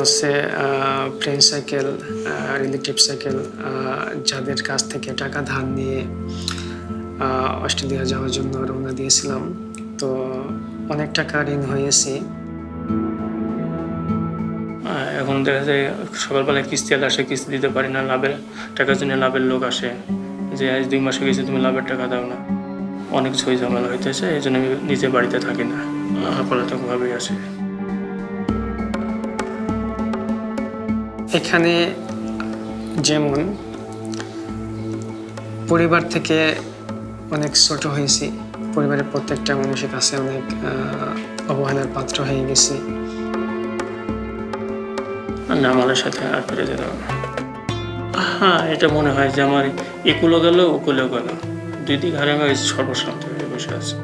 আছে friend circle, relative circle যাদের কাছ থেকে টাকা ধার নিয়ে অস্ট্রেলিয়া যাওয়ার জন্য রওনা দিয়েছিলাম। তো অনেক টাকা ঋণ হয়েছি। এখন দেখা যায় সকালবেলায় কিস্তি আসে, কিস্তি দিতে পারি না, লাভের টাকার জন্য লাভের লোক আসে যে আজ 2 মাস হয়ে গেছে, তুমি লাভের টাকা দাও না। অনেক ঝই ঝামেলা হইতেছে, এই জন্য আমি নিজে বাড়িতে থাকি না, পলাতকভাবেই আসে। এখানে যেমন পরিবার থেকে অনেক ছোট হয়েছি, পরিবারের প্রত্যেকটা মানুষের কাছে অনেক অবহেলার পাত্র হয়ে গেছি। নামালের সাথে আর ফিরে যেতে হবে। হ্যাঁ, এটা মনে হয় যে আমার একুলো গেল ওকুলেও গেল, 2 দিক হারে আমি সর্বশান্ত হয়ে বসে আছি।